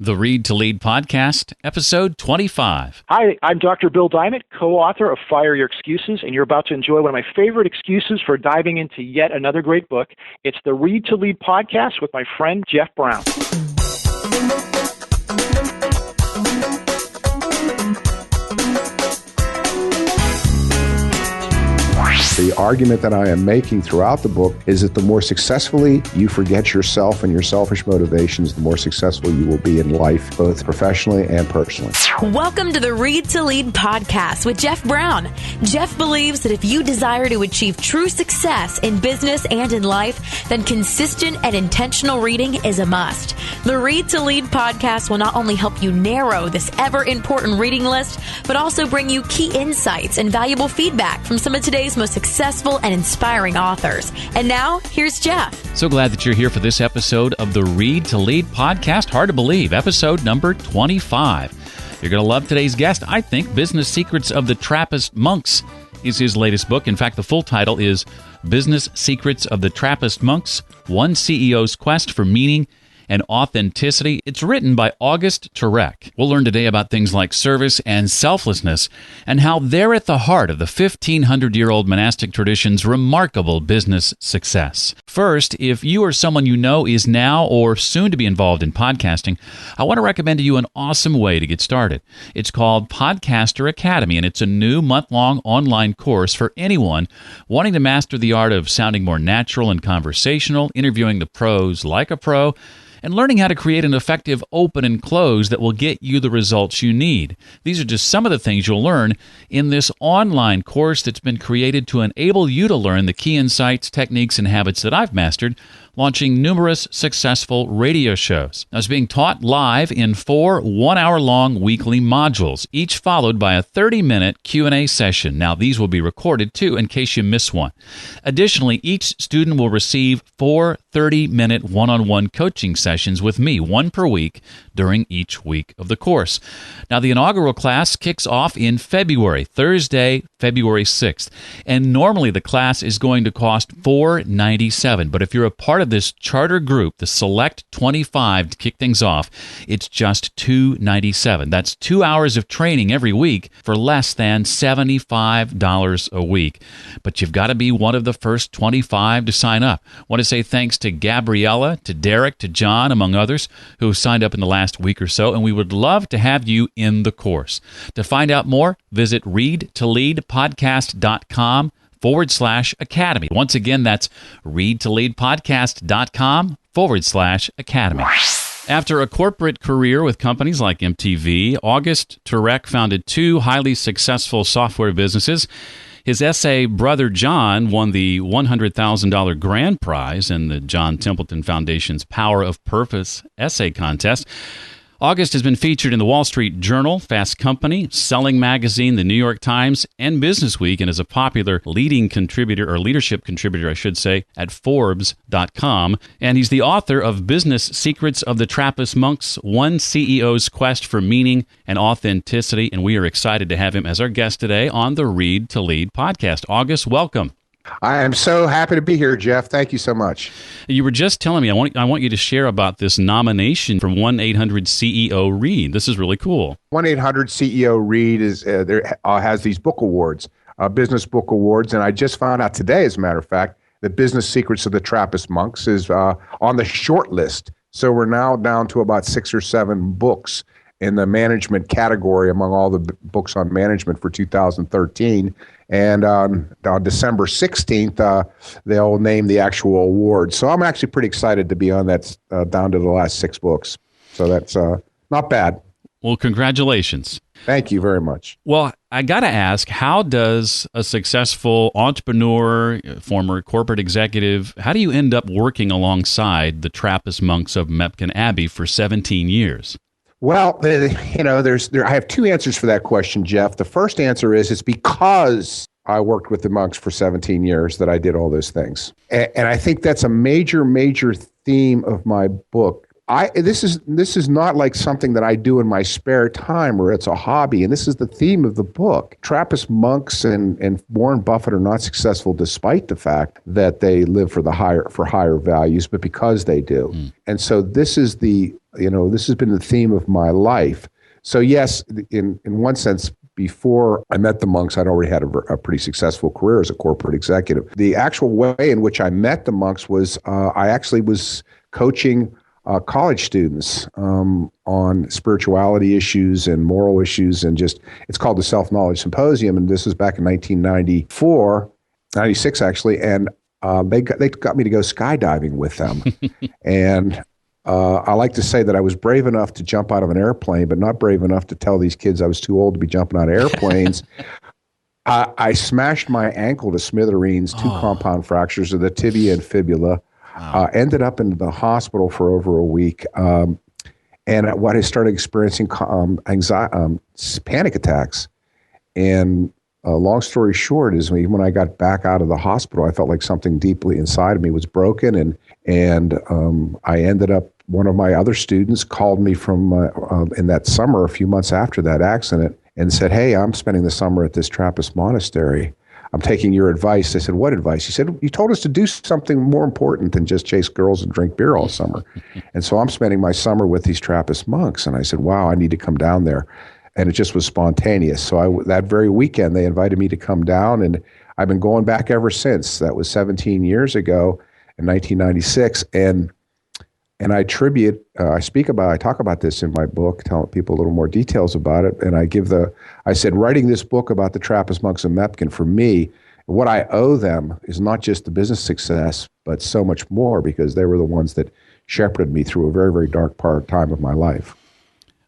The Read to Lead podcast, episode 25. Hi, I'm Dr. Bill Diamond, co-author of Fire Your Excuses, and you're about to enjoy one of my favorite excuses for diving into yet another great book. It's the Read to Lead podcast with my friend Jeff Brown. The argument that I am making throughout the book is that the more successfully you forget yourself and your selfish motivations, the more successful you will be in life, both professionally and personally. Welcome to the Read to Lead podcast with Jeff Brown. Jeff believes that if you desire to achieve true success in business and in life, then consistent and intentional reading is a must. The Read to Lead podcast will not only help you narrow this ever-important reading list, but also bring you key insights and valuable feedback from some of today's most successful and inspiring authors. And now, here's Jeff. So glad that you're here for this episode of the Read to Lead podcast. Hard to believe, episode number 25. You're going to love today's guest. I think Business Secrets of the Trappist Monks is his latest book. In fact, the full title is Business Secrets of the Trappist Monks, One CEO's Quest for Meaning and Authenticity. It's written by August Turak. We'll learn today about things like service and selflessness and how they're at the heart of the 1,500-year-old monastic tradition's remarkable business success. First, if you or someone you know is now or soon to be involved in podcasting, I want to recommend to you an awesome way to get started. It's called Podcaster Academy, and it's a new month-long online course for anyone wanting to master the art of sounding more natural and conversational, interviewing the pros like a pro, and learning how to create an effective open and close that will get you the results you need. These are just some of the things you'll learn in this online course that's been created to enable you to learn the key insights, techniques, and habits that I've mastered, launching numerous successful radio shows. Now, it's being taught live in 4 one-hour-long weekly modules, each followed by a 30-minute Q&A session. Now, these will be recorded, too, in case you miss one. Additionally, each student will receive 4 30-minute one-on-one coaching sessions with me, one per week, during each week of the course. Now, the inaugural class kicks off in February, Thursday, February 6th, and normally the class is going to cost $497, but if you're a part of this charter group, the Select 25, to kick things off, it's just $297. That's 2 hours of training every week for less than $75 a week. But you've got to be one of the first 25 to sign up. I want to say thanks to Gabriella, to Derek, to John, among others, who have signed up in the last week or so, and we would love to have you in the course. To find out more, visit readtoleadpodcast.com/academy. Once again, that's readtoleadpodcast.com/academy. After a corporate career with companies like MTV, August Turak founded 2 highly successful software businesses. His essay, Brother John, won the $100,000 grand prize in the John Templeton Foundation's Power of Purpose essay contest. August has been featured in the Wall Street Journal, Fast Company, Selling Magazine, the New York Times, and Business Week, and is a popular leadership contributor, I should say, at Forbes.com. And he's the author of Business Secrets of the Trappist Monks, One CEO's Quest for Meaning and Authenticity, and we are excited to have him as our guest today on the Read to Lead podcast. August, welcome. I am so happy to be here, Jeff. Thank you so much. You were just telling me, I want you to share about this nomination from 1-800-CEO-READ. This is really cool. 1-800-CEO-READ has these book awards, business book awards, and I just found out today, as a matter of fact, that Business Secrets of the Trappist Monks is on the short list. So we're now down to about 6 or 7 books in the management category among all the books on management for 2013. And on December 16th, they'll name the actual award. So I'm actually pretty excited to be on that, down to the last 6 books. So that's not bad. Well, congratulations. Thank you very much. Well, I got to ask, how does a successful entrepreneur, former corporate executive, how do you end up working alongside the Trappist monks of Mepkin Abbey for 17 years? Well, I have 2 answers for that question, Jeff. The first answer is it's because I worked with the monks for 17 years that I did all those things. And I think that's a major, major theme of my book. this is not like something that I do in my spare time or it's a hobby, and this is the theme of the book. Trappist monks and Warren Buffett are not successful despite the fact that they live for higher values, but because they do. And so this has been the theme of my life. So yes, in one sense, before I met the monks, I'd already had a pretty successful career as a corporate executive. The actual way in which I met the monks was I actually was coaching college students on spirituality issues and moral issues, and it's called the Self-Knowledge Symposium, and this was back in 96 actually, and they got me to go skydiving with them. And I like to say that I was brave enough to jump out of an airplane, but not brave enough to tell these kids I was too old to be jumping out of airplanes. I smashed my ankle to smithereens, 2 compound fractures of the tibia and fibula. Wow. Ended up in the hospital for over a week. And what I started experiencing panic attacks. And long story short is when I got back out of the hospital, I felt like something deeply inside of me was broken. And I ended up, one of my other students called me from in that summer, a few months after that accident, and said, "Hey, I'm spending the summer at this Trappist monastery. I'm taking your advice." I said, "What advice?" He said, "You told us to do something more important than just chase girls and drink beer all summer." And so I'm spending my summer with these Trappist monks. And I said, "Wow, I need to come down there." And it just was spontaneous. So that very weekend, they invited me to come down, and I've been going back ever since. That was 17 years ago in 1996. And I talk about this in my book, telling people a little more details about it. And I said, writing this book about the Trappist monks in Mepkin, for me, what I owe them is not just the business success, but so much more, because they were the ones that shepherded me through a very, very dark time of my life.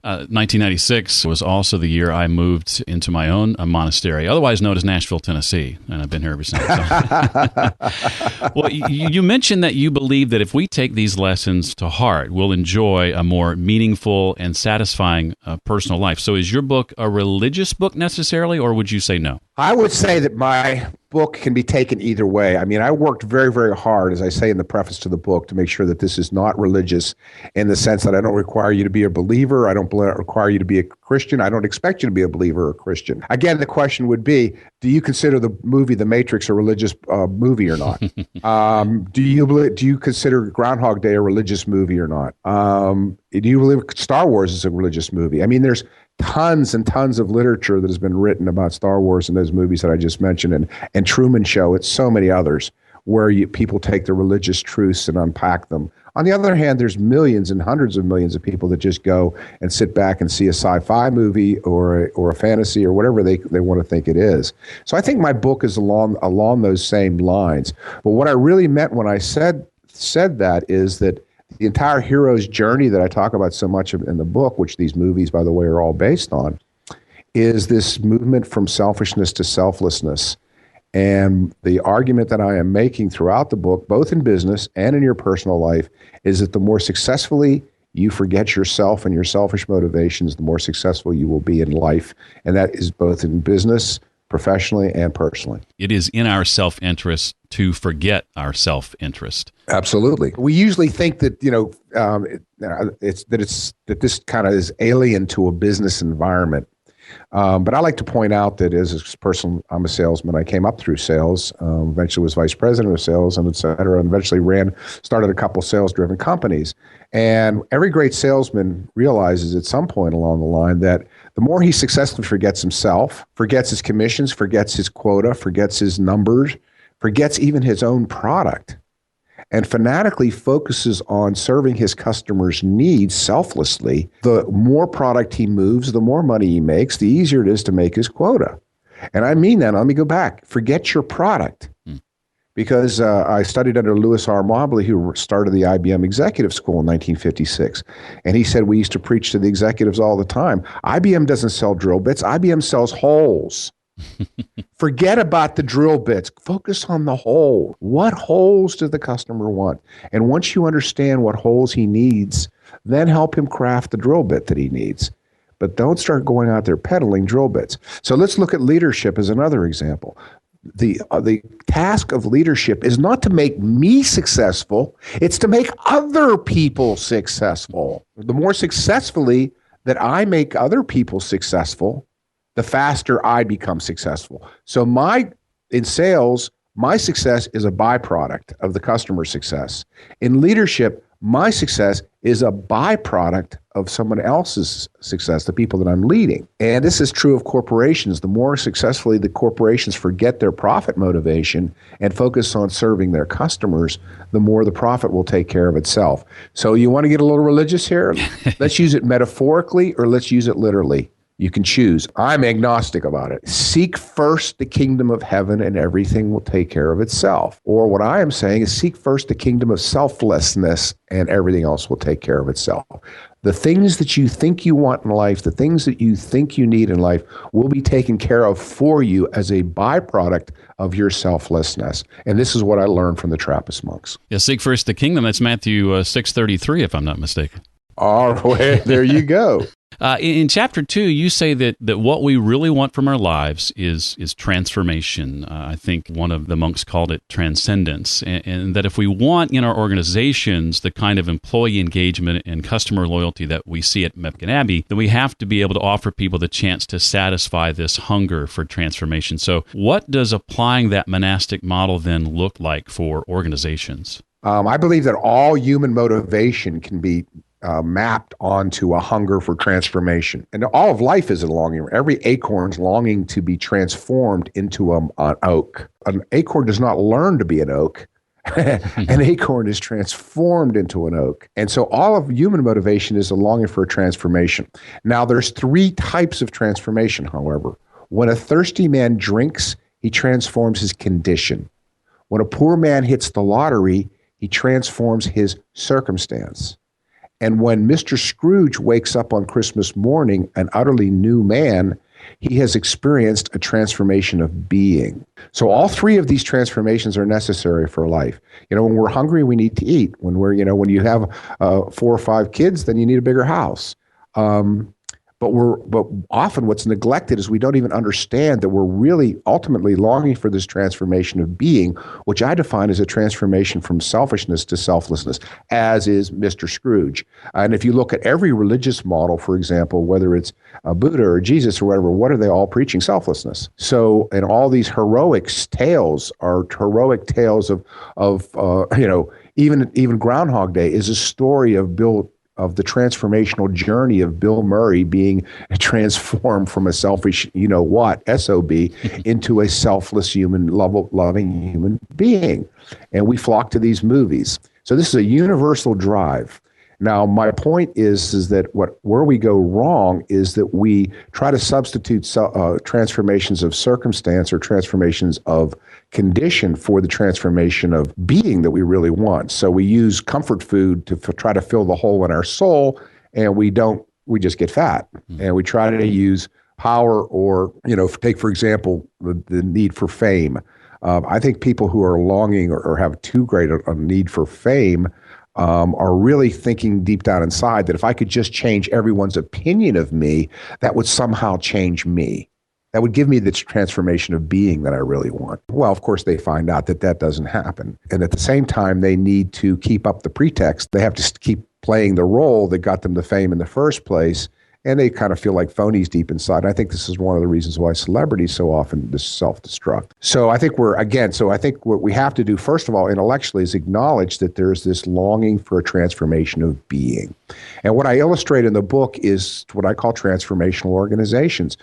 1996 was also the year I moved into my own monastery, otherwise known as Nashville, Tennessee, and I've been here ever since. Well, you mentioned that you believe that if we take these lessons to heart, we'll enjoy a more meaningful and satisfying personal life. So is your book a religious book necessarily, or would you say no? I would say that my book can be taken either way. I mean, I worked very, very hard, as I say in the preface to the book, to make sure that this is not religious in the sense that I don't require you to be a believer. I don't require you to be a Christian. I don't expect you to be a believer or a Christian. Again, the question would be, do you consider the movie The Matrix a religious movie or not? Do you consider Groundhog Day a religious movie or not? Do you believe Star Wars is a religious movie? I mean, there's tons and tons of literature that has been written about Star Wars and those movies that I just mentioned, and Truman Show. It's so many others where people take the religious truths and unpack them. On the other hand, there's millions and hundreds of millions of people that just go and sit back and see a sci-fi movie or a fantasy or whatever they want to think it is. So I think my book is along those same lines. But what I really meant when I said that is that the entire hero's journey that I talk about so much in the book, which these movies, by the way, are all based on, is this movement from selfishness to selflessness. And the argument that I am making throughout the book, both in business and in your personal life, is that the more successfully you forget yourself and your selfish motivations, the more successful you will be in life. And that is both in business, professionally, and personally. It is in our self-interest to forget our self-interest. Absolutely. We usually think that, that this kind of is alien to a business environment. But I like to point out that as a person, I'm a salesman. I came up through sales, eventually was vice president of sales, and et cetera, and eventually started a couple sales-driven companies. And every great salesman realizes at some point along the line that the more he successfully forgets himself, forgets his commissions, forgets his quota, forgets his numbers, forgets even his own product, and fanatically focuses on serving his customers' needs selflessly, the more product he moves, the more money he makes, the easier it is to make his quota. And I mean that. Let me go back. Forget your product. Because I studied under Louis R. Mobley, who started the IBM Executive School in 1956. And he said, we used to preach to the executives all the time, IBM doesn't sell drill bits, IBM sells holes. Forget about the drill bits. Focus on the hole. What holes does the customer want? And once you understand what holes he needs, then help him craft the drill bit that he needs. But don't start going out there peddling drill bits. So let's look at leadership as another example. the task of leadership is not to make me successful, it's to make other people successful. The more successfully that I make other people successful, the faster I become successful. So in sales, my success is a byproduct of the customer's success. In leadership, my success is a byproduct of someone else's success, the people that I'm leading. And this is true of corporations. The more successfully the corporations forget their profit motivation and focus on serving their customers, the more the profit will take care of itself. So you want to get a little religious here? Let's use it metaphorically or let's use it literally. You can choose. I'm agnostic about it. Seek first the kingdom of heaven and everything will take care of itself. Or what I am saying is seek first the kingdom of selflessness and everything else will take care of itself. The things that you think you want in life, the things that you think you need in life will be taken care of for you as a byproduct of your selflessness. And this is what I learned from the Trappist monks. Yeah, seek first the kingdom. That's Matthew 6:33, if I'm not mistaken. All right, there you go. In chapter 2, you say that what we really want from our lives is transformation. I think one of the monks called it transcendence. And that if we want in our organizations the kind of employee engagement and customer loyalty that we see at Mepkin Abbey, then we have to be able to offer people the chance to satisfy this hunger for transformation. So what does applying that monastic model then look like for organizations? I believe that all human motivation can be mapped onto a hunger for transformation. And all of life is a longing. Every acorn's longing to be transformed into an oak. An acorn does not learn to be an oak. An acorn is transformed into an oak. And so all of human motivation is a longing for a transformation. Now, there's 3 types of transformation, however. When a thirsty man drinks, he transforms his condition. When a poor man hits the lottery, he transforms his circumstance. And when Mr. Scrooge wakes up on Christmas morning, an utterly new man, he has experienced a transformation of being. So all 3 of these transformations are necessary for life. When we're hungry, we need to eat. When when you have 4 or 5 kids, then you need a bigger house. But often what's neglected is we don't even understand that we're really ultimately longing for this transformation of being, which I define as a transformation from selfishness to selflessness, as is Mr. Scrooge. And if you look at every religious model, for example, whether it's Buddha or Jesus or whatever, what are they all preaching? Selflessness. So, and all these heroic tales are heroic tales of even Groundhog Day is a story of the transformational journey of Bill Murray being transformed from a selfish, SOB into a selfless loving human being. And we flock to these movies. So this is a universal drive. Now, my point is that where we go wrong is that we try to substitute transformations of circumstance or transformations of condition for the transformation of being that we really want. So we use comfort food to try to fill the hole in our soul, and we just get fat. And we try to use power or, take, for example, the need for fame. I think people who are longing or have too great a need for fame are really thinking deep down inside that if I could just change everyone's opinion of me, that would somehow change me. That would give me the transformation of being that I really want. Well, of course, they find out that doesn't happen. And at the same time, they need to keep up the pretext. They have to keep playing the role that got them the fame in the first place. And they kind of feel like phonies deep inside. And I think this is one of the reasons why celebrities so often self-destruct. So I think what we have to do, first of all, intellectually, is acknowledge that there's this longing for a transformation of being. And what I illustrate in the book is what I call transformational organizations.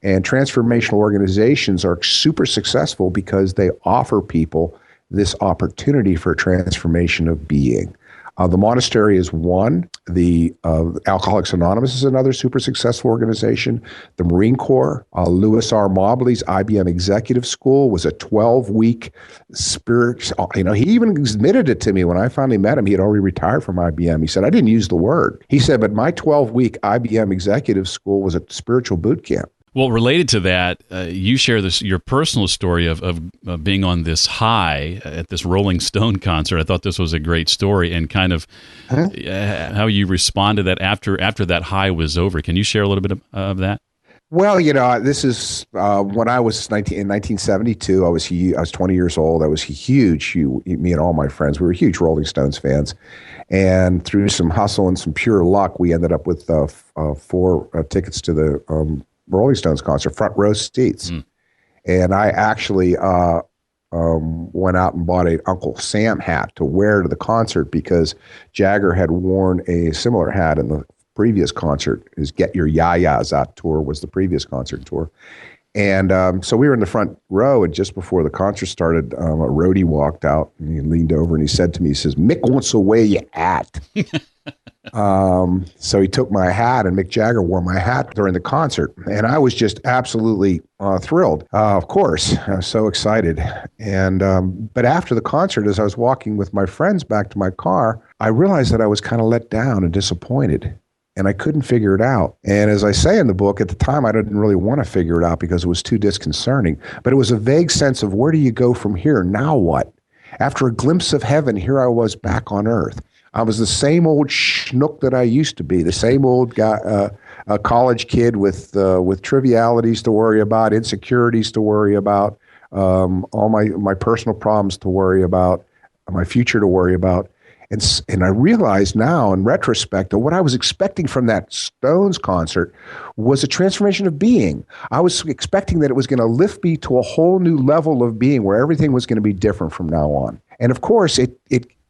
And transformational organizations are super successful because they offer people this opportunity for a transformation of being. The monastery is one. The Alcoholics Anonymous is another super successful organization. The Marine Corps, Lewis R. Mobley's IBM Executive School was a 12-week spirit. He even admitted it to me when I finally met him. He had already retired from IBM. He said, I didn't use the word. He said, but my 12-week IBM Executive School was a spiritual boot camp. Well, related to that, you share your personal story of being on this high at this Rolling Stone concert. I thought this was a great story, and kind of how you responded that after that high was over. Can you share a little bit of that? Well, this is when I was in 1972. I was 20 years old. I was huge. Me and all my friends, we were huge Rolling Stones fans. And through some hustle and some pure luck, we ended up with 4 tickets to the Rolling Stones concert, front row seats. And I actually went out and bought an Uncle Sam hat to wear to the concert because Jagger had worn a similar hat in the previous concert. His Get Your Yayas Out tour was the previous concert tour. And so we were in the front row, and just before the concert started, a roadie walked out, and he leaned over and he said to me, he says, "Mick wants to wear your hat." So he took my hat, and Mick Jagger wore my hat during the concert. And I was just absolutely thrilled. Of course, I was so excited. And but after the concert, as I was walking with my friends back to my car, I realized that I was kind of let down and disappointed. And I couldn't figure it out. And as I say in the book, at the time, I didn't really want to figure it out because it was too disconcerting. But it was a vague sense of, where do you go from here? Now what? After a glimpse of heaven, here I was back on earth. I was the same old schnook that I used to be, the same old guy, a college kid with trivialities to worry about, insecurities to worry about, all my personal problems to worry about, my future to worry about. And I realize now in retrospect that what I was expecting from that Stones concert was a transformation of being. I was expecting that it was going to lift me to a whole new level of being where everything was going to be different from now on. And of course,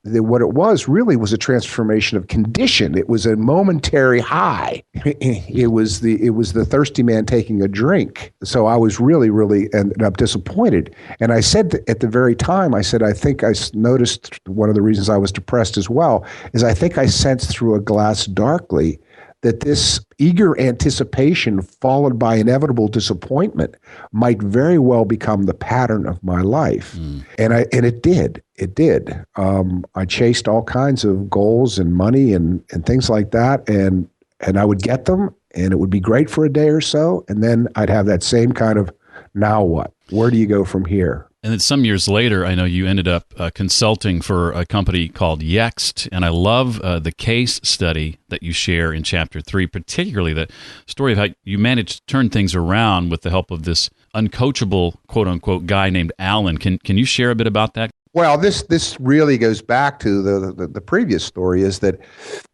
what it was really was a transformation of condition. It was a momentary high. It was the thirsty man taking a drink. So I was really ended up disappointed. And I said at the very time, I said, I think I noticed one of the reasons I was depressed as well is I think I sensed through a glass darkly that this eager anticipation followed by inevitable disappointment might very well become the pattern of my life. And it did. It did. I chased all kinds of goals and money and things like that. And I would get them, and it would be great for a day or so. And then I'd have that same kind of, now what? Where do you go from here? And then some years later, I know you ended up consulting for a company called Yext, and I love the case study that you share in Chapter 3, particularly the story of how you managed to turn things around with the help of this uncoachable, quote-unquote, guy named Alan. Can you share a bit about that? Well, this really goes back to the previous story, is that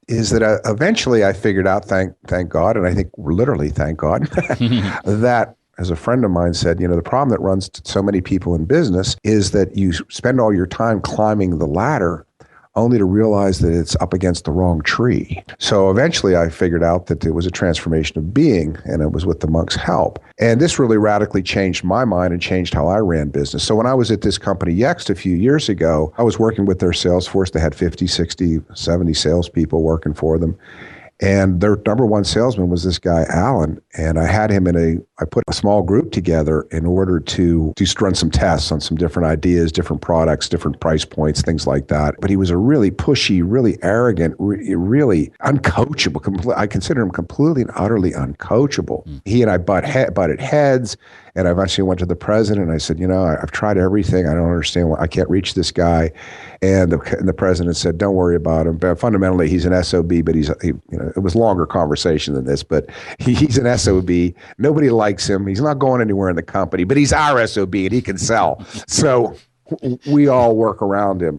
eventually I figured out, thank God, and I think literally thank God, that, as a friend of mine said, the problem that runs so many people in business is that you spend all your time climbing the ladder only to realize that it's up against the wrong tree. So eventually I figured out that it was a transformation of being, and it was with the monk's help. And this really radically changed my mind and changed how I ran business. So when I was at this company, Yext, a few years ago, I was working with their sales force. They had 50, 60, 70 salespeople working for them. And their number one salesman was this guy, Alan. And I had him I put a small group together in order to just run some tests on some different ideas, different products, different price points, things like that. But he was a really pushy, really arrogant, really uncoachable. I consider him completely and utterly uncoachable. He and I butted heads. And I eventually went to the president and I said, I've tried everything. I don't understand why I can't reach this guy. And the president said, don't worry about him. But fundamentally, he's an SOB, but it was a longer conversation than this, but he's an SOB. Nobody likes him. He's not going anywhere in the company, but he's our SOB and he can sell. So we all work around him,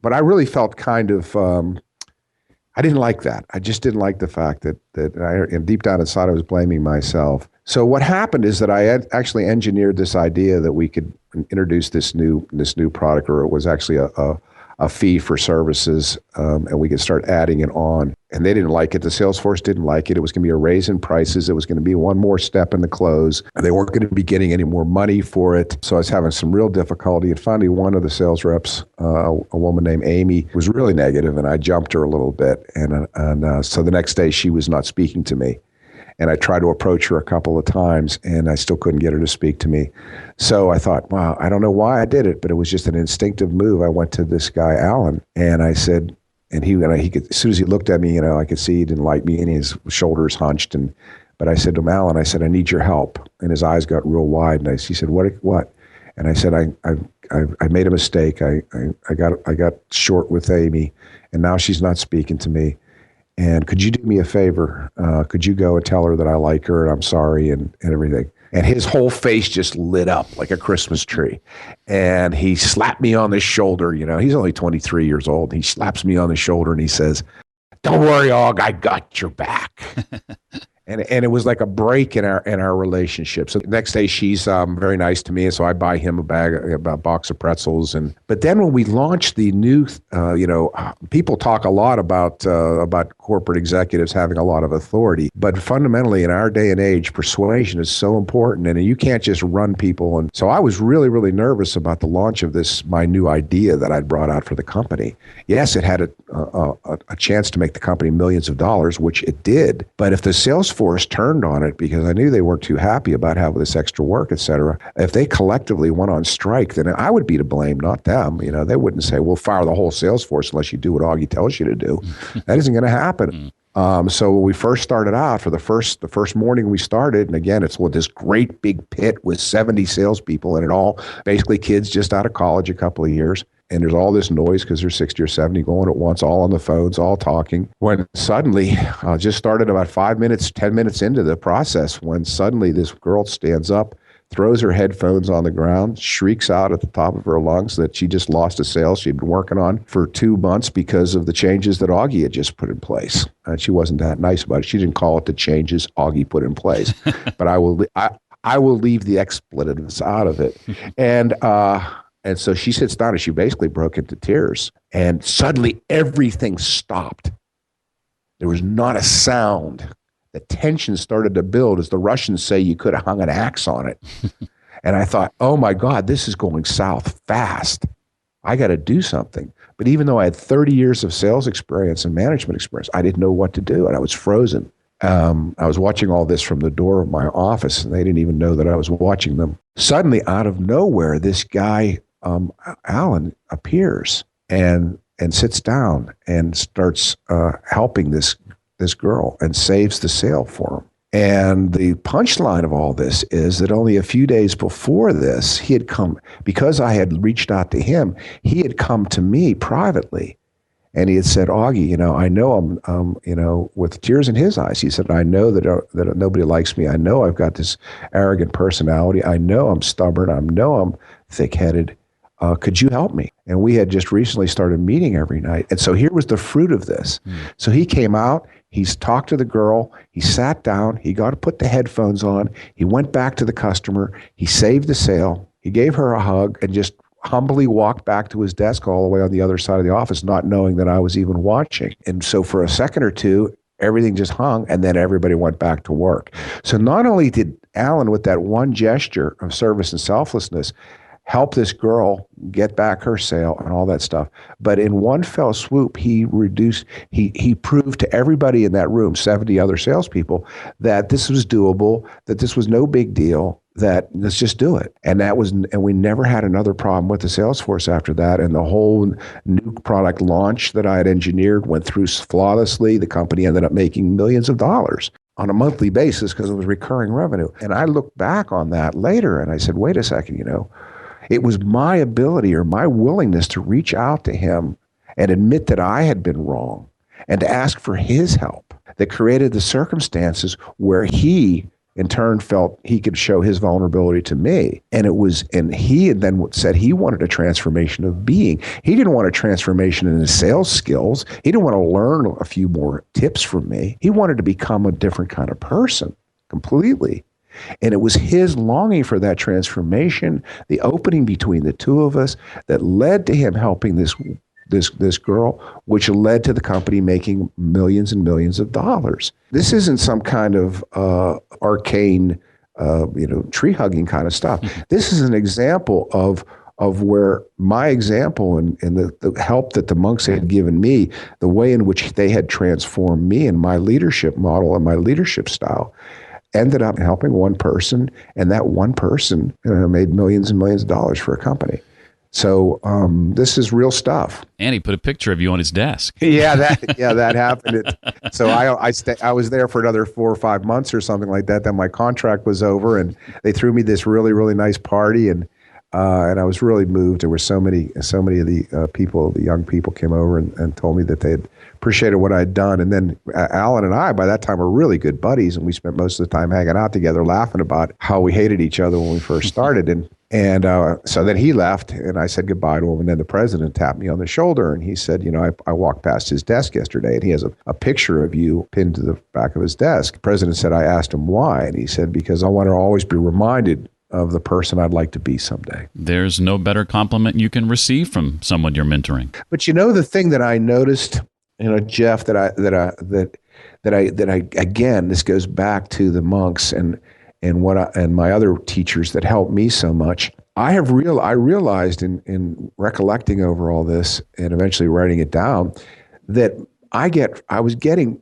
But I really felt kind of, I didn't like that. I just didn't like the fact that deep down inside I was blaming myself. So what happened is that I had actually engineered this idea that we could introduce this new product, or it was actually a fee for services, and we could start adding it on. And they didn't like it. The sales force didn't like it. It was going to be a raise in prices. It was going to be one more step in the close. They weren't going to be getting any more money for it. So I was having some real difficulty. And finally, one of the sales reps, a woman named Amy, was really negative, and I jumped her a little bit. And so the next day, she was not speaking to me. And I tried to approach her a couple of times, and I still couldn't get her to speak to me. So I thought, wow, I don't know why I did it, but it was just an instinctive move. I went to this guy, Alan, and I said, and he could, as soon as he looked at me, I could see he didn't like me, and his shoulders hunched. But I said to him, Alan, I said, I need your help. And his eyes got real wide, and he said, what? And I said, I made a mistake. I got short with Amy, and now she's not speaking to me. And could you do me a favor? Could you go and tell her that I like her and I'm sorry and everything? And his whole face just lit up like a Christmas tree. And he slapped me on the shoulder. He's only 23 years old. He slaps me on the shoulder and he says, "Don't worry, Og, I got your back." And it was like a break in our relationship. So the next day, she's very nice to me, and so I buy him a box of pretzels. But then when we launched the new, people talk a lot about corporate executives having a lot of authority, but fundamentally in our day and age, persuasion is so important, and you can't just run people. And so I was really, really nervous about the launch of my new idea that I'd brought out for the company. Yes, it had a chance to make the company millions of dollars, which it did. But if the sales force turned on it, because I knew they weren't too happy about having this extra work, et cetera, if they collectively went on strike, then I would be to blame, not them. They wouldn't say, "We'll fire the whole sales force unless you do what Augie tells you to do." That isn't going to happen. So when we first started out, for the first morning we started, and again, it's this great big pit with 70 salespeople, and it all basically kids just out of college a couple of years. And there's all this noise because there's 60 or 70 going at once, all on the phones, all talking. When suddenly, just started about 5 minutes, 10 minutes into the process, when suddenly this girl stands up, throws her headphones on the ground, shrieks out at the top of her lungs that she just lost a sale she'd been working on for 2 months because of the changes that Augie had just put in place. And she wasn't that nice about it. She didn't call it the changes Augie put in place. But I will leave the expletives out of it. And so she sits down and she basically broke into tears. And suddenly everything stopped. There was not a sound. The tension started to build. As the Russians say, you could have hung an axe on it. And I thought, oh my God, this is going south fast. I got to do something. But even though I had 30 years of sales experience and management experience, I didn't know what to do. And I was frozen. I was watching all this from the door of my office, and they didn't even know that I was watching them. Suddenly, out of nowhere, this guy, Alan, appears and sits down and starts helping this girl and saves the sale for him. And the punchline of all this is that only a few days before this, he had come, because I had reached out to him, he had come to me privately. And he had said, "Augie, I know I'm, with tears in his eyes, he said, I know that nobody likes me. I know I've got this arrogant personality. I know I'm stubborn. I know I'm thick-headed. Could you help me?" And we had just recently started meeting every night. And so here was the fruit of this. So he came out, he's talked to the girl, he sat down, he got to put the headphones on, he went back to the customer, he saved the sale, he gave her a hug, and just humbly walked back to his desk all the way on the other side of the office, not knowing that I was even watching. And so for a second or two, everything just hung, and then everybody went back to work. So not only did Alan, with that one gesture of service and selflessness, help this girl get back her sale and all that stuff, but in one fell swoop, he proved to everybody in that room, 70 other salespeople, that this was doable, that this was no big deal, that let's just do it. And we never had another problem with the sales force after that. And the whole new product launch that I had engineered went through flawlessly. The company ended up making millions of dollars on a monthly basis because it was recurring revenue. And I looked back on that later and I said, wait a second, it was my ability or my willingness to reach out to him and admit that I had been wrong and to ask for his help that created the circumstances where he, in turn, felt he could show his vulnerability to me. And he had then said he wanted a transformation of being. He didn't want a transformation in his sales skills. He didn't want to learn a few more tips from me. He wanted to become a different kind of person completely. And it was his longing for that transformation, the opening between the two of us, that led to him helping this girl, which led to the company making millions and millions of dollars. This isn't some kind of arcane, tree hugging kind of stuff. This is an example of where my example and the help that the monks had given me, the way in which they had transformed me and my leadership model and my leadership style, ended up helping one person, and that one person made millions and millions of dollars for a company. So this is real stuff. And he put a picture of you on his desk. that happened. So I was there for another 4 or 5 months or something like that. Then my contract was over, and they threw me this really, really nice party, and And I was really moved. There were so many of the people, the young people came over and told me that they had appreciated what I'd done. And then Alan and I, by that time, were really good buddies. And we spent most of the time hanging out together, laughing about how we hated each other when we first started. And so then he left, and I said goodbye to him. And then the president tapped me on the shoulder, and he said, I walked past his desk yesterday, and he has a picture of you pinned to the back of his desk. The president said, I asked him why, and he said, because I want to always be reminded of the person I'd like to be someday. There's no better compliment you can receive from someone you're mentoring. But the thing that I noticed, Jeff, that I again, this goes back to the monks and my other teachers that helped me so much. I realized in recollecting over all this and eventually writing it down that I was getting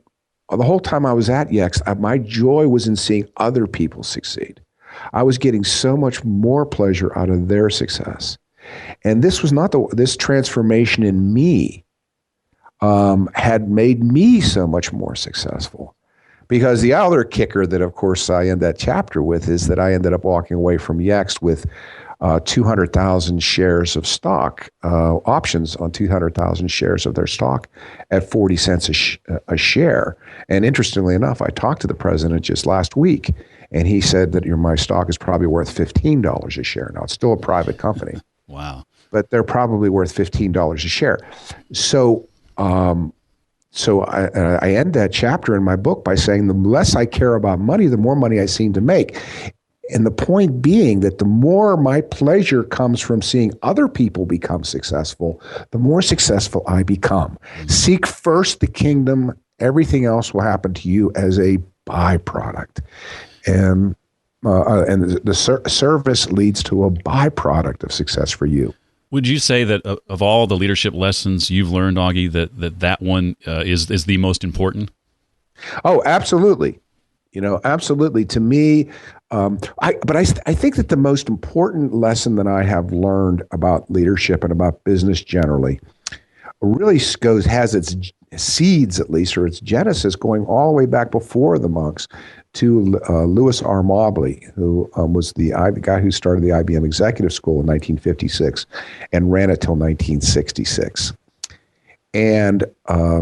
the whole time I was at Yext, my joy was in seeing other people succeed. I was getting so much more pleasure out of their success. And this was not this transformation in me had made me so much more successful. Because the other kicker that, of course, I end that chapter with is that I ended up walking away from Yext with 200,000 shares of stock, options on 200,000 shares of their stock at 40 cents a share. And interestingly enough, I talked to the president just last week, and he said that my stock is probably worth $15 a share. Now, it's still a private company. Wow. But they're probably worth $15 a share. So I end that chapter in my book by saying the less I care about money, the more money I seem to make. And the point being that the more my pleasure comes from seeing other people become successful, the more successful I become. Mm-hmm. Seek first the kingdom. Everything else will happen to you as a byproduct. And the service leads to a byproduct of success for you. Would you say that of all the leadership lessons you've learned, Augie, that one is the most important? Oh, absolutely. Absolutely. To me, I think that the most important lesson that I have learned about leadership and about business generally really has its seeds, at least, or its genesis going all the way back before the monks to Louis R. Mobley, who was the guy who started the IBM Executive School in 1956 and ran it till 1966. And I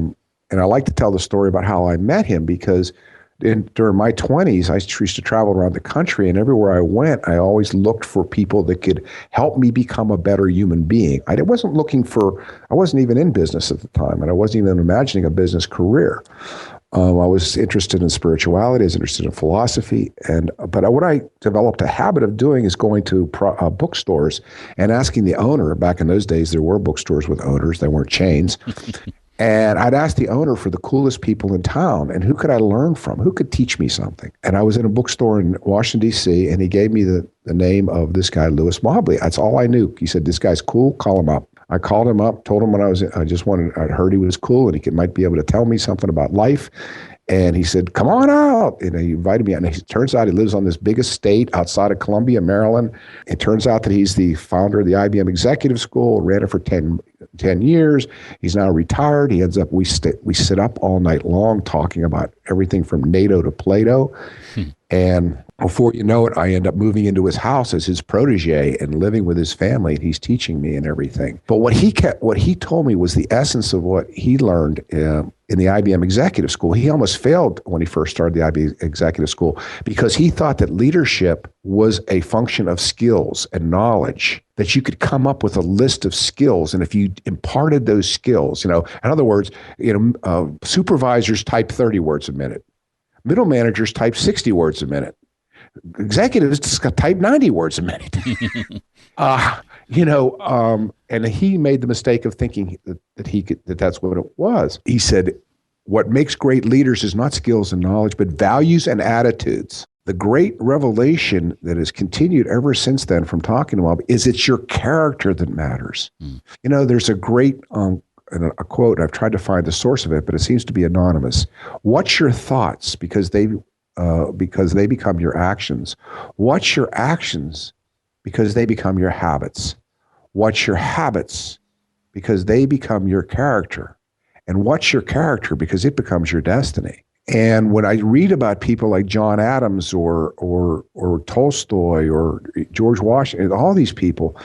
like to tell the story about how I met him because during my 20s, I used to travel around the country, and everywhere I went, I always looked for people that could help me become a better human being. I wasn't even in business at the time, and I wasn't even imagining a business career. I was interested in spirituality, I was interested in philosophy, but what I developed a habit of doing is going to bookstores and asking the owner. Back in those days, there were bookstores with owners, they weren't chains. And I'd ask the owner for the coolest people in town and who could I learn from? Who could teach me something? And I was in a bookstore in Washington, D.C., and he gave me the name of this guy, Louis Mobley. That's all I knew. He said, this guy's cool, call him up. I called him up, told him I'd heard he was cool and he might be able to tell me something about life. And he said, come on out. And he invited me out. And it turns out he lives on this big estate outside of Columbia, Maryland. It turns out that he's the founder of the IBM Executive School, ran it for 10 years. He's now retired. He ends up, we sit up all night long talking about everything from NATO to Plato. And before you know it, I end up moving into his house as his protege and living with his family. And he's teaching me and everything. But what he told me was the essence of what he learned in the IBM Executive School. He almost failed when he first started the IBM Executive School because he thought that leadership was a function of skills and knowledge, that you could come up with a list of skills. And if you imparted those skills, in other words, supervisors type 30 words a minute. Middle managers type 60 words a minute. Executives type 90 words a minute. And he made the mistake of thinking that that's what it was. He said, what makes great leaders is not skills and knowledge, but values and attitudes. The great revelation that has continued ever since then from talking to him is it's your character that matters. There's a great a quote, I've tried to find the source of it, but it seems to be anonymous. What's your thoughts? Because they become your actions. What's your actions? Because they become your habits. What's your habits? Because they become your character. And what's your character? Because it becomes your destiny. And when I read about people like John Adams or Tolstoy or George Washington, all these people,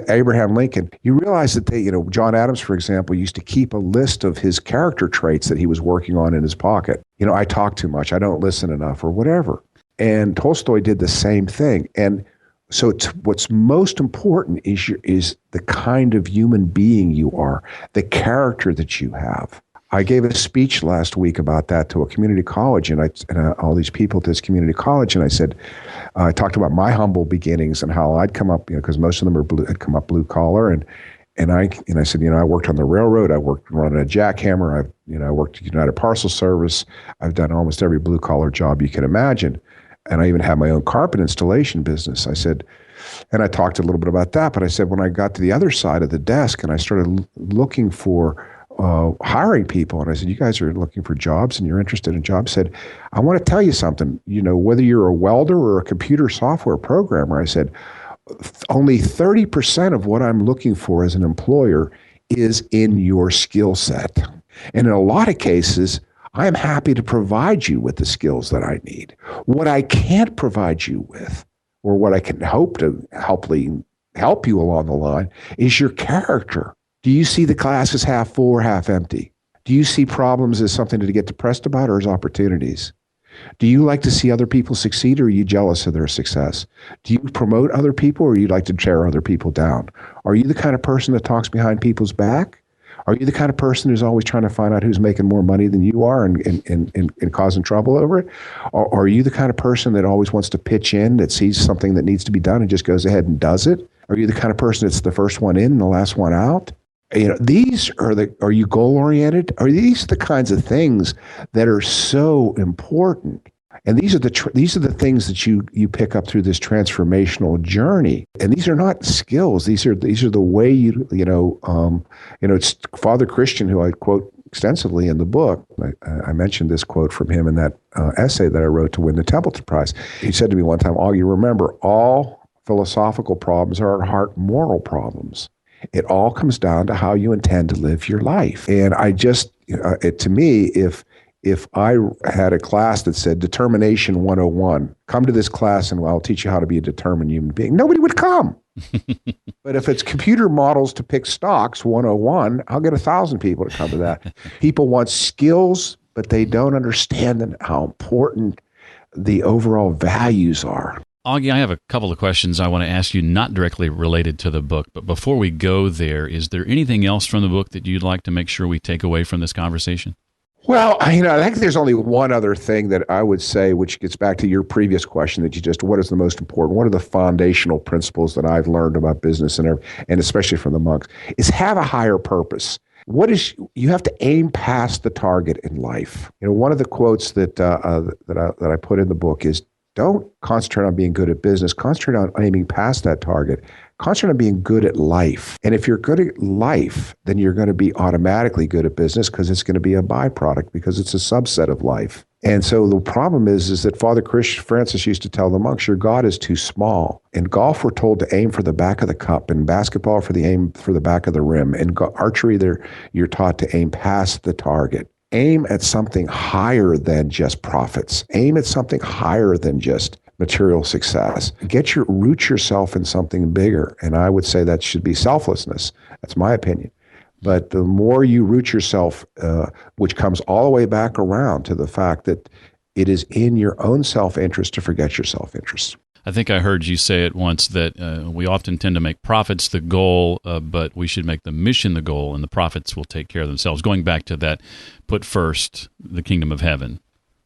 Abraham Lincoln, you realize that John Adams, for example, used to keep a list of his character traits that he was working on in his pocket. I talk too much, I don't listen enough, or whatever. And Tolstoy did the same thing. And so what's most important is the kind of human being you are, the character that you have. I gave a speech last week about that to a community college, and all these people at this community college, and I said, I talked about my humble beginnings and how I'd come up, because most of them had come up blue collar, and I said, I worked on the railroad, I worked running a jackhammer, I worked at United Parcel Service, I've done almost every blue collar job you can imagine, and I even had my own carpet installation business. I said, and I talked a little bit about that, but I said when I got to the other side of the desk and I started looking for hiring people. And I said, you guys are looking for jobs and you're interested in jobs. I said, I want to tell you something, whether you're a welder or a computer software programmer, I said, only 30% of what I'm looking for as an employer is in your skill set. And in a lot of cases, I am happy to provide you with the skills that I need. What I can't provide you with, or what I can hope to help you along the line, is your character. Do you see the glass as half full or half empty? Do you see problems as something to get depressed about or as opportunities? Do you like to see other people succeed, or are you jealous of their success? Do you promote other people, or you like to tear other people down? Are you the kind of person that talks behind people's back? Are you the kind of person who's always trying to find out who's making more money than you are and causing trouble over it? Or are you the kind of person that always wants to pitch in, that sees something that needs to be done and just goes ahead and does it? Are you the kind of person that's the first one in and the last one out? Are you goal-oriented? Are these the kinds of things that are so important? And these are the things that you pick up through this transformational journey. And these are not skills. These are the way it's Father Christian, who I quote extensively in the book. I mentioned this quote from him in that essay that I wrote to win the Templeton Prize. He said to me one time, "Augie, remember, all philosophical problems are at heart moral problems. It all comes down to how you intend to live your life." And I just, to me, if I had a class that said Determination 101, come to this class and I'll teach you how to be a determined human being, nobody would come. But if it's computer models to pick stocks 101, I'll get 1,000 people to come to that. People want skills, but they don't understand how important the overall values are. Augie, I have a couple of questions I want to ask you, not directly related to the book. But before we go there, is there anything else from the book that you'd like to make sure we take away from this conversation? Well, I think there's only one other thing that I would say, which gets back to your previous question what is the most important? What are the foundational principles that I've learned about business and especially from the monks, is have a higher purpose. You have to aim past the target in life. One of the quotes that I put in the book is, don't concentrate on being good at business. Concentrate on aiming past that target. Concentrate on being good at life. And if you're good at life, then you're going to be automatically good at business, because it's going to be a byproduct, because it's a subset of life. And so the problem is that Father Francis used to tell the monks, your God is too small. In golf, we're told to aim for the back of the cup. In basketball, for the back of the rim. In archery, you're taught to aim past the target. Aim at something higher than just profits. Aim at something higher than just material success. Root yourself in something bigger. And I would say that should be selflessness. That's my opinion. But the more you root yourself, which comes all the way back around to the fact that it is in your own self-interest to forget your self-interest. I think I heard you say it once that we often tend to make profits the goal, but we should make the mission the goal, and the profits will take care of themselves. Going back to that, put first the kingdom of heaven.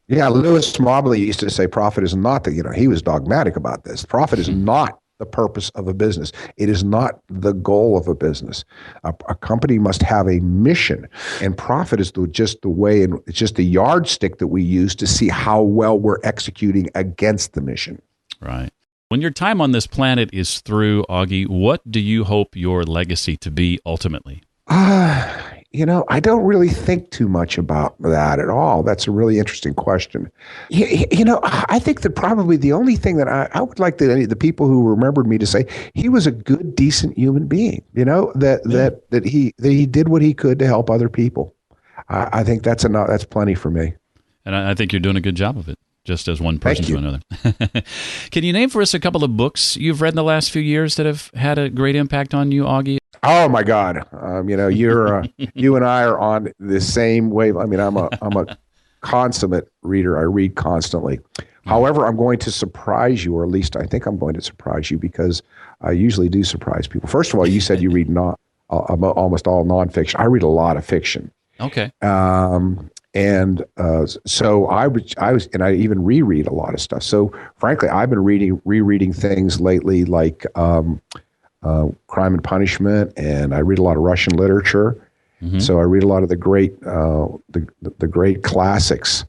Yeah, Lewis Mobley used to say profit is not he was dogmatic about this. Profit is not the purpose of a business. It is not the goal of a business. A company must have a mission, and profit is just the way, and it's just the yardstick that we use to see how well we're executing against the mission. Right. When your time on this planet is through, Augie, what do you hope your legacy to be ultimately? I don't really think too much about that at all. That's a really interesting question. I think that probably the only thing that I would like the people who remembered me to say, he was a good, decent human being, that he did what he could to help other people. I think that's plenty for me. And I think you're doing a good job of it, just as one person to another. Can you name for us a couple of books you've read in the last few years that have had a great impact on you, Augie? Oh my God! You're you and I are on the same wave. I mean, I'm a consummate reader. I read constantly. However, I'm going to surprise you, or at least I think I'm going to surprise you, because I usually do surprise people. First of all, you said you read almost all nonfiction. I read a lot of fiction. Okay. So I was, and I even reread a lot of stuff. So frankly, I've been rereading things lately, like Crime and Punishment, and I read a lot of Russian literature. Mm-hmm. So I read a lot of the great classics.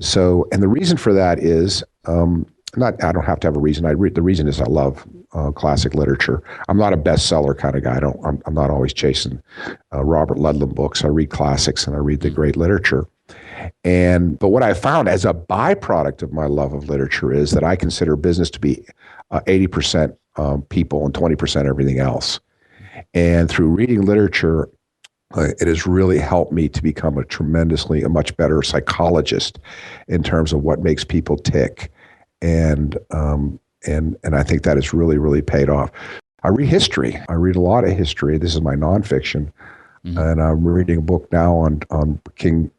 So, and the reason for that is I don't have to have a reason. The reason is I love classic literature. I'm not a bestseller kind of guy. I'm not always chasing Robert Ludlum books. I read classics and I read the great literature. But what I found as a byproduct of my love of literature is that I consider business to be 80% people and 20% everything else. And through reading literature, it has really helped me to become a much better psychologist in terms of what makes people tick. And I think that has really, really paid off. I read history. I read a lot of history. This is my nonfiction. Mm-hmm. And I'm reading a book now on King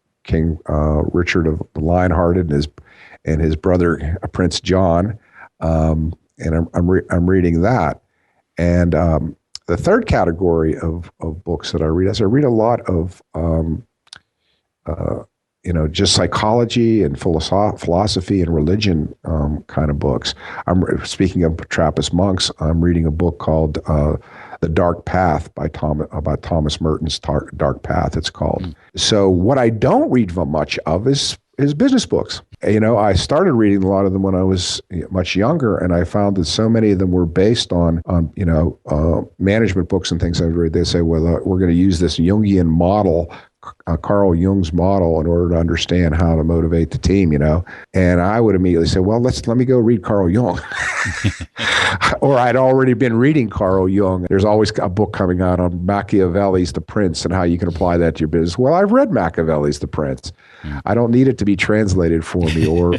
Richard of the Lionhearted and his brother Prince John. And I'm reading that. And the third category of books that I read is I read a lot of just psychology and philosophy and religion kind of books. Speaking of Trappist monks, I'm reading a book called The Dark Path about Thomas Merton's Dark Path, it's called. Mm. So what I don't read much of is business books. I started reading a lot of them when I was much younger, and I found that so many of them were based on management books and things. They say, well, we're going to use this Jungian model, Carl Jung's model, in order to understand how to motivate the team, And I would immediately say, well, let me go read Carl Jung. Or I'd already been reading Carl Jung. There's always a book coming out on Machiavelli's The Prince and how you can apply that to your business. Well, I've read Machiavelli's The Prince. I don't need it to be translated for me, or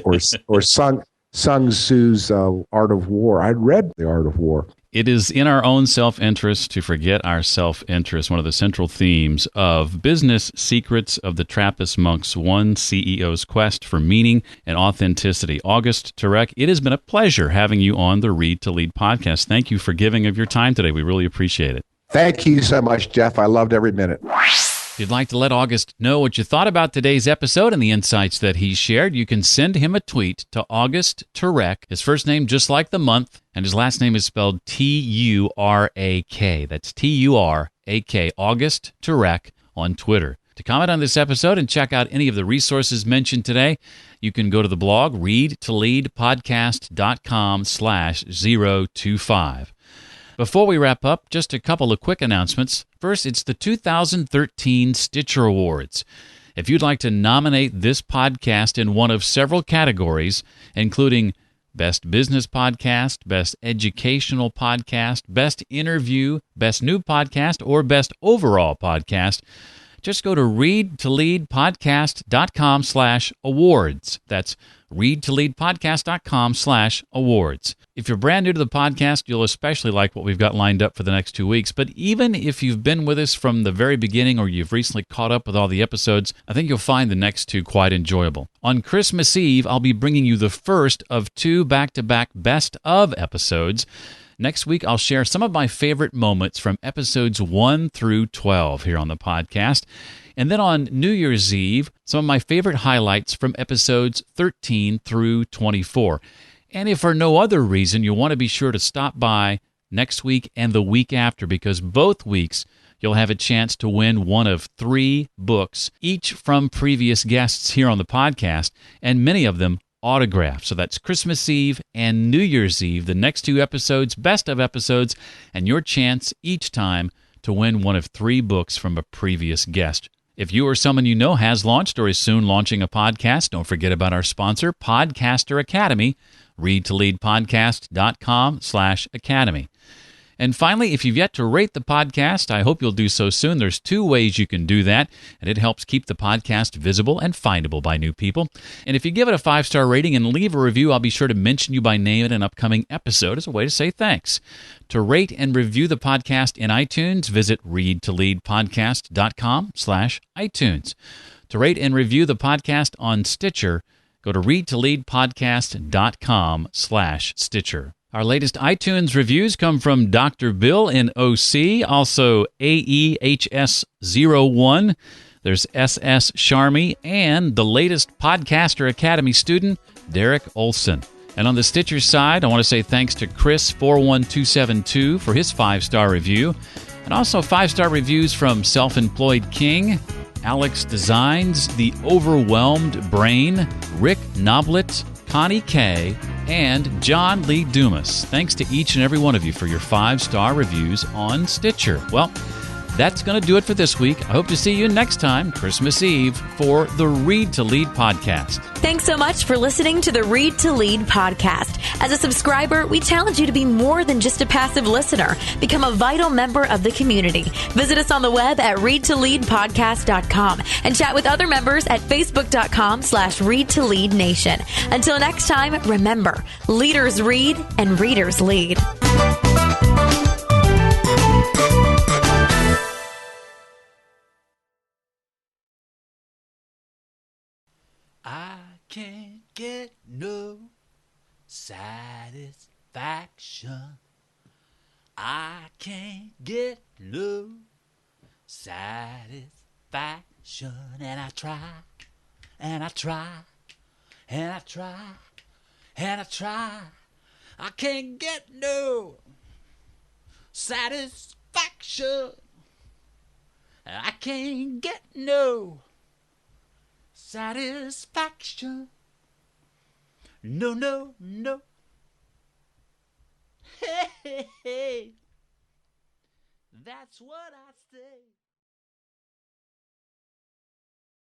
Sun Tzu's Art of War. I'd read The Art of War. It is in our own self-interest to forget our self-interest, one of the central themes of Business Secrets of the Trappist Monks, One CEO's Quest for Meaning and Authenticity. August Turak, it has been a pleasure having you on the Read to Lead podcast. Thank you for giving of your time today. We really appreciate it. Thank you so much, Jeff. I loved every minute. If you'd like to let August know what you thought about today's episode and the insights that he shared, you can send him a tweet to August Turak. His first name just like the month, and his last name is spelled Turak. That's Turak, August Turak on Twitter. To comment on this episode and check out any of the resources mentioned today, you can go to the blog readtoleadpodcast.com/025. Before we wrap up, just a couple of quick announcements. First, it's the 2013 Stitcher Awards. If you'd like to nominate this podcast in one of several categories, including Best Business Podcast, Best Educational Podcast, Best Interview, Best New Podcast, or Best Overall Podcast, just go to readtoleadpodcast.com/awards. That's readtoleadpodcast.com/awards. If you're brand new to the podcast, you'll especially like what we've got lined up for the next 2 weeks. But even if you've been with us from the very beginning or you've recently caught up with all the episodes, I think you'll find the next two quite enjoyable. On Christmas Eve, I'll be bringing you the first of two back-to-back best of episodes. Next week, I'll share some of my favorite moments from episodes 1 through 12 here on the podcast. And then on New Year's Eve, some of my favorite highlights from episodes 13 through 24. And if for no other reason, you'll want to be sure to stop by next week and the week after, because both weeks you'll have a chance to win one of 3 books, each from previous guests here on the podcast, and many of them autographed. So that's Christmas Eve and New Year's Eve, the next 2 episodes, best of episodes, and your chance each time to win one of 3 books from a previous guest. If you or someone you know has launched or is soon launching a podcast, don't forget about our sponsor, Podcaster Academy, readtoleadpodcast.com/academy. And finally, if you've yet to rate the podcast, I hope you'll do so soon. There's 2 ways you can do that, and it helps keep the podcast visible and findable by new people. And if you give it a 5-star rating and leave a review, I'll be sure to mention you by name in an upcoming episode as a way to say thanks. To rate and review the podcast in iTunes, visit readtoleadpodcast.com/iTunes. To rate and review the podcast on Stitcher, go to readtoleadpodcast.com/Stitcher. Our latest iTunes reviews come from Dr. Bill in OC, also AEHS01. There's SS Sharmy, and the latest Podcaster Academy student, Derek Olson. And on the Stitcher side, I want to say thanks to Chris41272 for his 5-star review, and also 5-star reviews from Self-Employed King, Alex Designs, The Overwhelmed Brain, Rick Noblet, Connie K., and John Lee Dumas. Thanks to each and every one of you for your 5-star reviews on Stitcher. Well, that's going to do it for this week. I hope to see you next time, Christmas Eve, for the Read to Lead podcast. Thanks so much for listening to the Read to Lead podcast. As a subscriber, we challenge you to be more than just a passive listener. Become a vital member of the community. Visit us on the web at readtoleadpodcast.com and chat with other members at facebook.com/readtoleadnation. Until next time, remember, leaders read and readers lead. I can't get no satisfaction. I can't get no satisfaction. And I try, and I try, and I try, and I try. I can't get no satisfaction. I can't get no satisfaction. No, no, no. Hey, hey, hey. That's what I say.